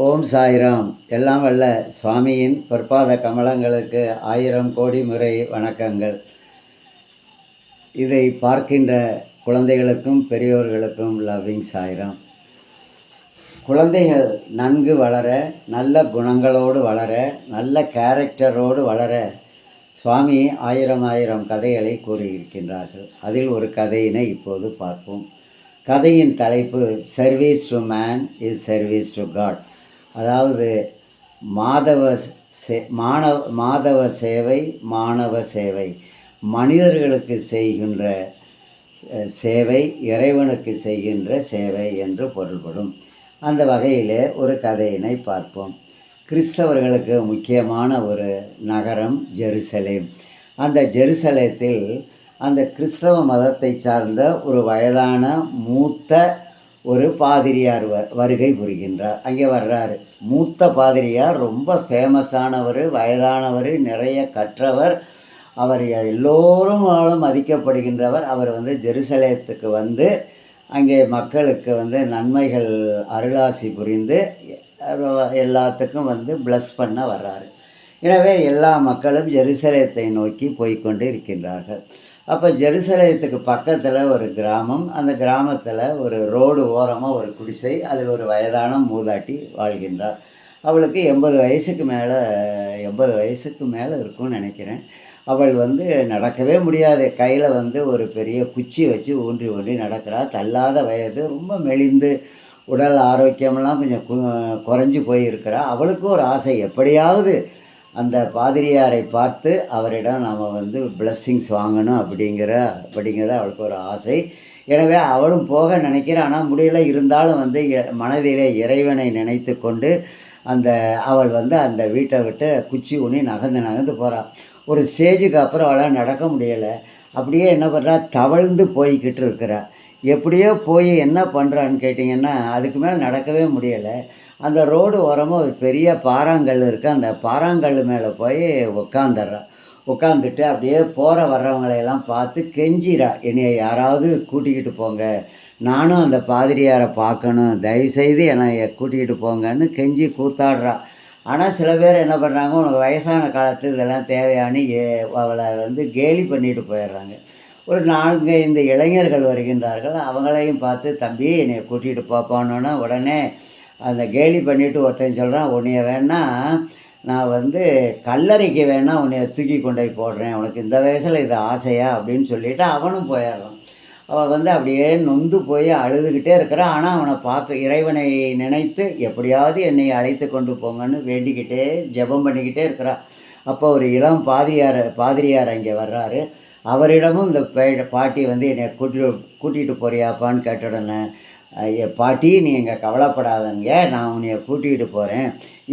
ஓம் சாய்ராம். எல்லாம் வல்ல சுவாமியின் பொற்பாத கமலங்களுக்கு 1000 கோடி முறை வணக்கங்கள். இதை பார்க்கின்ற குழந்தைகளுக்கும் பெரியோர்களுக்கும் லவ்விங் சாய்ராம். குழந்தைகள் நன்கு வளர, நல்ல குணங்களோடு வளர, நல்ல கேரக்டரோடு வளர சுவாமி 1000 கதைகளை கூறியிருக்கின்றார்கள். அதில் ஒரு கதையினை இப்போது பார்ப்போம். கதையின் தலைப்பு service to man is service to God. அதாவது மாதவ சேவை, மாணவ சேவை. மனிதர்களுக்கு செய்கின்ற சேவை இறைவனுக்கு செய்கின்ற சேவை என்று பொருள்படும். அந்த வகையிலே ஒரு கதையினை பார்ப்போம். கிறிஸ்தவர்களுக்கு முக்கியமான ஒரு நகரம் ஜெருசலேம். அந்த ஜெருசலேத்தில் அந்த கிறிஸ்தவ மதத்தை சார்ந்த ஒரு வயதான மூத்த ஒரு பாதிரியார் வருகை புரிகின்றார். அங்கே வர்றார். மூத்த பாதிரியார் ரொம்ப ஃபேமஸானவர், வயதானவர், நிறைய கற்றவர். அவர் எல்லோரும் மதிக்கப்படுகின்றவர். அவர் ஜெருசலேத்துக்கு அங்கே மக்களுக்கு நன்மைகள் அருளாசி புரிந்து எல்லாத்துக்கும் ப்ளஸ் பண்ண வர்றாரு. எனவே எல்லா மக்களும் ஜெருசலேத்தை நோக்கி போய்கொண்டு இருக்கின்றார்கள். அப்போ ஜெருசலேத்துக்கு பக்கத்தில் ஒரு கிராமம். அந்த கிராமத்தில் ஒரு ரோடு ஓரமாக ஒரு குடிசை. அதில் ஒரு வயதான மூதாட்டி வாழ்கின்றார். அவளுக்கு 80 வயசுக்கு மேலே இருக்கும்னு நினைக்கிறேன். அவள் நடக்கவே முடியாது. கையில் ஒரு பெரிய குச்சி வச்சு ஊன்றி ஊன்றி நடக்கிறாள். தள்ளாத வயது, ரொம்ப மெலிந்து, உடல் ஆரோக்கியமெல்லாம் கொஞ்சம் குறைஞ்சி போயிருக்கிறா. அவளுக்கு ஒரு ஆசை, எப்படியாவது அந்த பாதிரியாரை பார்த்து அவரிடம் நாம் பிளஸ்ஸிங்ஸ் வாங்கணும் அப்படிங்கிறத அவளுக்கு ஒரு ஆசை. எனவே அவளும் போக நினைக்கிறாள். ஆனால் முடியல. இருந்தாலும் மனதிலே இறைவனை நினைத்து கொண்டு அவள் அந்த வீட்டை விட்டு குச்சி ஊனி நகர்ந்து போகிறாள். ஒரு ஸ்டேஜுக்கு அப்புறம் அவளால் நடக்க முடியலை. அப்படியே என்ன பண்ணுறா, தவழ்ந்து போய்கிட்டு இருக்கிறா. எப்படியோ போய் என்ன பண்ணுறான்னு கேட்டிங்கன்னா, அதுக்கு மேலே நடக்கவே முடியலை. அந்த ரோடு ஓரமாக ஒரு பெரிய பாறாங்கல் இருக்குது. அந்த பாறாங்கல் மேலே போய் உட்காந்துட்டு அப்படியே போகிற வர்றவங்களையெல்லாம் பார்த்து கெஞ்சிரா, என்னைய யாராவது கூட்டிக்கிட்டு போங்க, நானும் அந்த பாதிரியாரை பார்க்கணும், தயவுசெய்து என்னை கூட்டிக்கிட்டு போங்கன்னு கெஞ்சி கூத்தாடுறா. ஆனால் சில பேர் என்ன பண்ணுறாங்க, உனக்கு வயசான காலத்து இதெல்லாம் தேவையானு அவளை கேலி பண்ணிட்டு போயிடுறாங்க. ஒரு 4-5 இளைஞர்கள் வருகின்றார்கள். அவங்களையும் பார்த்து, தம்பி என்னை கூட்டிகிட்டு போப்பானோன்னா உடனே அந்த கேலி பண்ணிவிட்டு ஒருத்தன் சொல்கிறான், உன்னைய வேணா நான் கல்லறைக்கு வேணா உன்னைய தூக்கி கொண்டு போய் போடுறேன், உனக்கு இந்த வயசில் இது ஆசையா அப்படின்னு சொல்லிவிட்டு அவனும் போயிடுறான். அவள் அப்படியே நொந்து போய் அழுதுகிட்டே இருக்கிறான். ஆனால் அவனை இறைவனை நினைத்து எப்படியாவது என்னை அழைத்து கொண்டு போங்கன்னு வேண்டிக்கிட்டே ஜெபம் பண்ணிக்கிட்டே இருக்கிறான். அப்போ ஒரு இளம் பாதிரியார் அங்கே வர்றாரு. அவரிடமும் இந்த பாட்டி என்னை கூட்டிகிட்டு போறியாப்பான்னு கேட்ட உடனே, பாட்டி நீங்கள் கவலைப்படாதங்க, நான் உன்னைய கூட்டிகிட்டு போகிறேன்,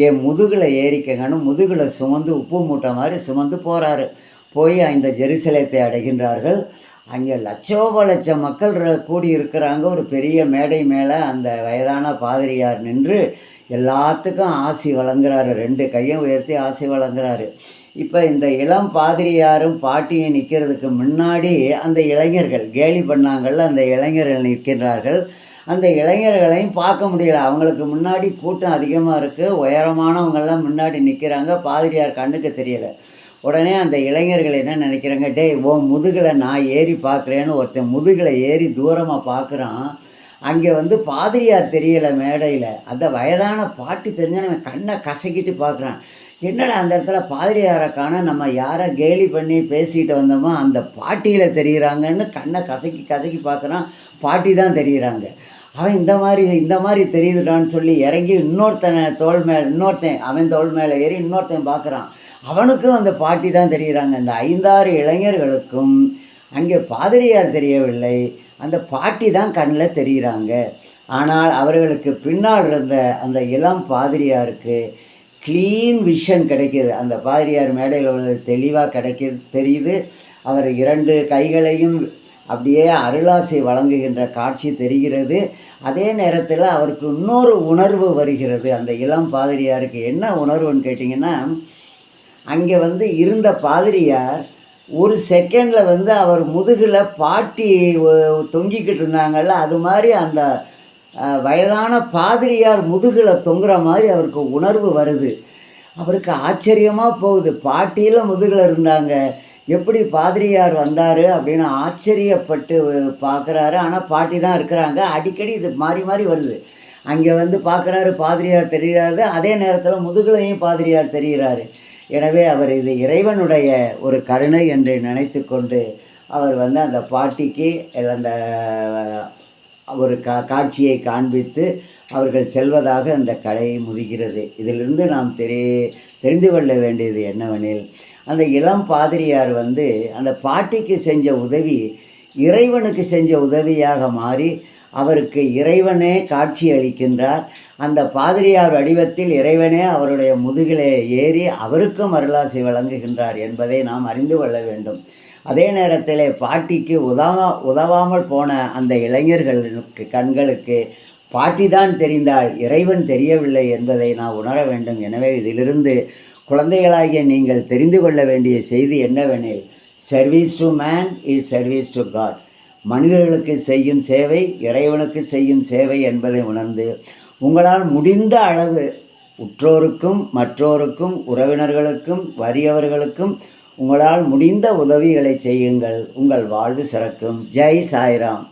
என் முதுகில் ஏறிக்கங்கன்னு முதுகில் சுமந்து உப்பு மூட்டை மாதிரி சுமந்து போகிறாரு. போய் இந்த ஜெருசலேத்தை அடைகின்றார்கள். அங்கே லட்சம் மக்கள் கூடி இருக்கிறாங்க. ஒரு பெரிய மேடை மேலே அந்த வயதான பாதிரியார் நின்று எல்லாத்துக்கும் ஆசி வழங்குறாரு. 2 கையும் உயர்த்தி ஆசி வழங்குறாரு. இப்போ இந்த இளம் பாதிரியாரும் பாட்டியும் நிற்கிறதுக்கு முன்னாடி அந்த இளைஞர்கள் கேலி பண்ணாங்கள்ல, அந்த இளைஞர்கள் நிற்கின்றார்கள். அந்த இளைஞர்களையும் பார்க்க முடியல. அவங்களுக்கு முன்னாடி கூட்டம் அதிகமாக இருக்குது. உயரமானவங்கள்லாம் முன்னாடி நிற்கிறாங்க. பாதிரியார் கண்ணுக்கு தெரியலை. உடனே அந்த இளைஞர்கள் என்ன நினைக்கிறாங்க, டேய் உன் முதுகில் நான் ஏறி பார்க்குறேன்னு ஒருத்தன் முதுகில் ஏறி தூரமாக பார்க்குறான். அங்கே பாதிரியார் தெரியலை மேடையில். அந்த வயதான பாட்டி தெரிஞ்சால் நம்ம கண்ணை கசக்கிட்டு பார்க்குறான். என்னடா அந்த இடத்துல பாதிரியாரை காண, நம்ம யாரை கேலி பண்ணி பேசிகிட்டு வந்தோமோ அந்த பாட்டியில் தெரிகிறாங்கன்னு கண்ணை கசக்கி பார்க்குறான். பாட்டி தான் தெரிகிறாங்க. அவன் இந்த மாதிரி தெரியுதுடான்னு சொல்லி இறங்கி அவன் தோள் மேலே ஏறி இன்னொருத்தன் பார்க்குறான். அவனுக்கும் அந்த பாட்டி தான் தெரிகிறாங்க. இந்த 5-6 இளைஞர்களுக்கும் அங்கே பாதிரியார் தெரியவில்லை, அந்த பாட்டி தான் கண்ணில் தெரிகிறாங்க. ஆனால் அவர்களுக்கு பின்னால் இருந்த அந்த இளம் பாதிரியாருக்கு க்ளீன் விஷன் கிடைக்கிது. அந்த பாதிரியார் மேடையில் உள்ளது தெளிவாக தெரியுது. அவர் 2 கைகளையும் அப்படியே அருளாசை வழங்குகின்ற காட்சி தெரிகிறது. அதே நேரத்தில் அவருக்கு இன்னொரு உணர்வு வருகிறது. அந்த இளம் பாதிரியாருக்கு என்ன உணர்வுன்னு கேட்டிங்கன்னா, அங்கே இருந்த பாதிரியார் ஒரு செகண்டில் அவர் முதுகில் பாட்டி தொங்கிக்கிட்டு இருந்தாங்கள்ல, அது மாதிரி அந்த வயதான பாதிரியார் முதுகில் தொங்குற மாதிரி அவருக்கு உணர்வு வருது. அவருக்கு ஆச்சரியமாக போகுது. பாட்டியில் முதுகில் இருந்தாங்க, எப்படி பாதிரியார் வந்தார் அப்படின்னு ஆச்சரியப்பட்டு பார்க்குறாரு. ஆனால் பாட்டி தான் இருக்கிறாங்க. அடிக்கடி இது மாறி மாறி வருது. அங்கே வந்து பார்க்குறாரு, பாதிரியார் தெரியாது. அதே நேரத்தில் முதுகுலையும் பாதிரியார் தெரிகிறாரு. எனவே அவர் இது இறைவனுடைய ஒரு கருணை என்று நினைத்து கொண்டு அவர் வந்து அந்த பாட்டிக்கு அந்த ஒரு காட்சியை காண்பித்து அவர்கள் செல்வதாக அந்த கதை முடிகிறது. இதிலிருந்து நாம் தெரிந்து கொள்ள வேண்டியது என்னவெனில், அந்த இளம் பாதிரியார் வந்து அந்த பாட்டிக்கு செஞ்ச உதவி இறைவனுக்கு செஞ்ச உதவியாக மாறி அவருக்கு இறைவனே காட்சி அளிக்கின்றார். அந்த பாதிரியார் வடிவத்தில் இறைவனே அவருடைய முதுகிலே ஏறி அவருக்கும் அருளாசி வழங்குகின்றார் என்பதை நாம் அறிந்து கொள்ள வேண்டும். அதே நேரத்தில் பாட்டிக்கு உதவாமல் போன அந்த இளைஞர்களுக்கு கண்களுக்கு பாட்டி தான் தெரிந்தால் இறைவன் தெரியவில்லை என்பதை நான் உணர வேண்டும். எனவே இதிலிருந்து குழந்தைகளாகிய நீங்கள் தெரிந்து கொள்ள வேண்டிய செய்தி என்னவெனில், service to man is service to God. மனிதர்களுக்கு செய்யும் சேவை இறைவனுக்கு செய்யும் சேவை என்பதை உணர்ந்து உங்களால் முடிந்த அளவு உற்றோருக்கும் மற்றோருக்கும் உறவினர்களுக்கும் வறியவர்களுக்கும் உங்களால் முடிந்த உதவிகளை செய்யுங்கள். உங்கள் வாழ்வு சிறக்கும். ஜெய் சாய்ராம்.